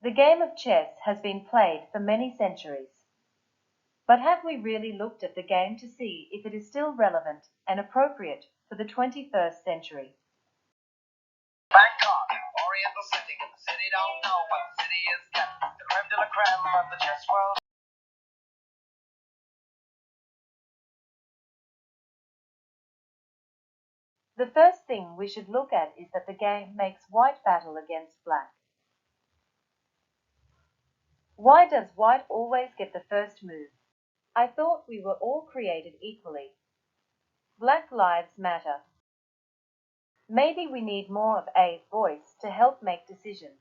The game of chess has been played for many centuries. But have we really looked at the game to see if it is still relevant and appropriate for the 21st century? Bangkok, Oriental city, and the city don't know what the city is getting. The creme de la creme of the chess world. The first thing we should look at is that the game makes white battle against black. Why does white always get the first move? I thought we were all created equally. Black lives matter. Maybe we need more of a voice to help make decisions.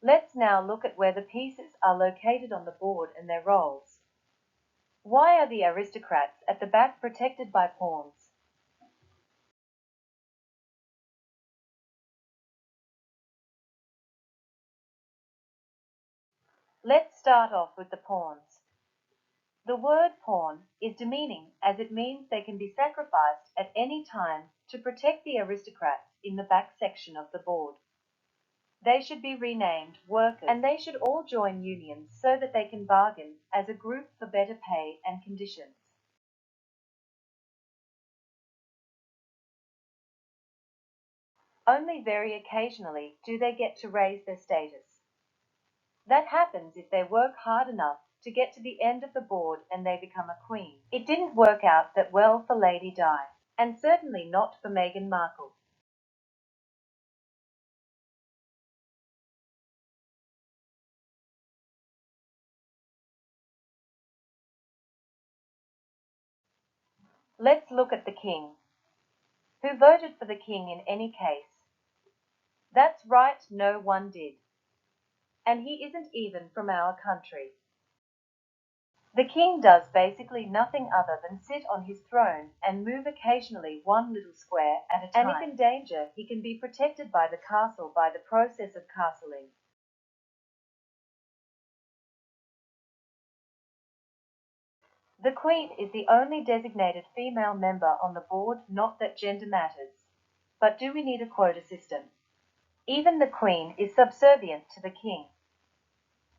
Let's now look at where the pieces are located on the board and their roles. Why are the aristocrats at the back protected by pawns? Let's start off with the pawns. The word pawn is demeaning as it means they can be sacrificed at any time to protect the aristocrats in the back section of the board. They should be renamed workers, and they should all join unions so that they can bargain as a group for better pay and conditions. Only very occasionally do they get to raise their status. That happens if they work hard enough to get to the end of the board and they become a queen. It didn't work out that well for Lady Di, and certainly not for Meghan Markle. Let's look at the king. Who voted for the king in any case? That's right, no one did. And he isn't even from our country. The king does basically nothing other than sit on his throne and move occasionally one little square at a time. And if in danger, he can be protected by the castle by the process of castling. The queen is the only designated female member on the board, not that gender matters. But do we need a quota system? Even the queen is subservient to the king.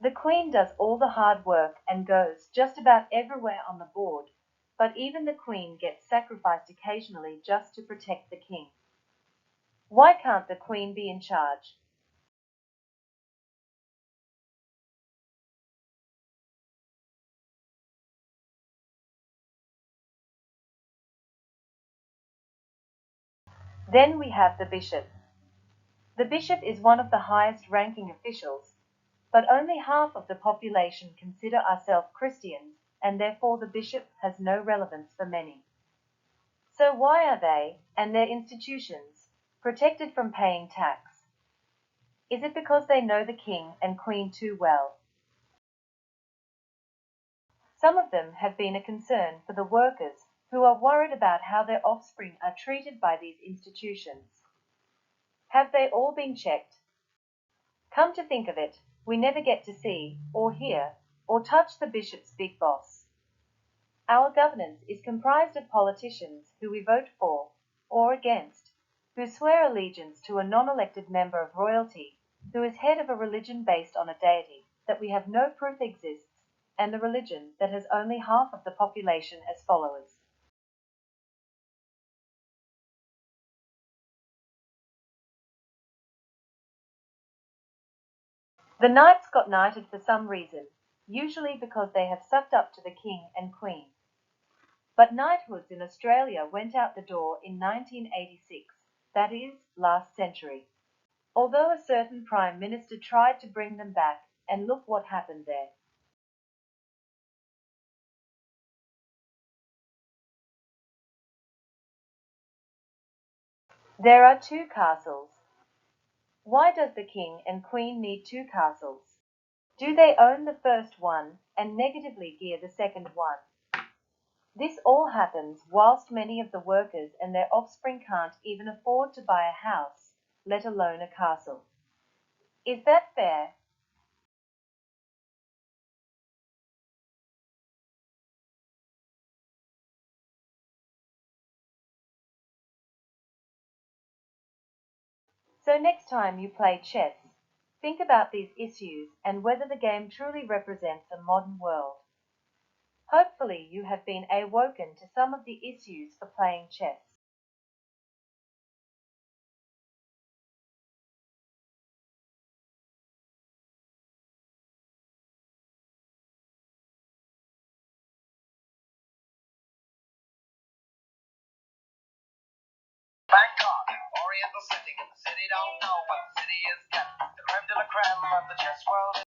The queen does all the hard work and goes just about everywhere on the board, but even the queen gets sacrificed occasionally just to protect the king. Why can't the queen be in charge? Then we have the bishop. The bishop is one of the highest ranking officials, but only half of the population consider ourselves Christians, and therefore the bishop has no relevance for many. So why are they, and their institutions, protected from paying tax? Is it because they know the king and queen too well? Some of them have been a concern for the workers who are worried about how their offspring are treated by these institutions. Have they all been checked? Come to think of it, we never get to see, or hear, or touch the bishop's big boss. Our governance is comprised of politicians who we vote for, or against, who swear allegiance to a non-elected member of royalty, who is head of a religion based on a deity that we have no proof exists, and the religion that has only half of the population as followers. The knights got knighted for some reason, usually because they have sucked up to the king and queen. But knighthoods in Australia went out the door in 1986, that is, last century. Although a certain Prime Minister tried to bring them back, and look what happened there. There are two castles. Why does the king and queen need two castles? Do they own the first one and negatively gear the second one? This all happens whilst many of the workers and their offspring can't even afford to buy a house, let alone a castle. Is that fair? So next time you play chess, think about these issues and whether the game truly represents a modern world. Hopefully you have been awoken to some of the issues for playing chess. Bangkok, Oriental city. The city don't know what the city is kept. The creme de la creme of the chess world.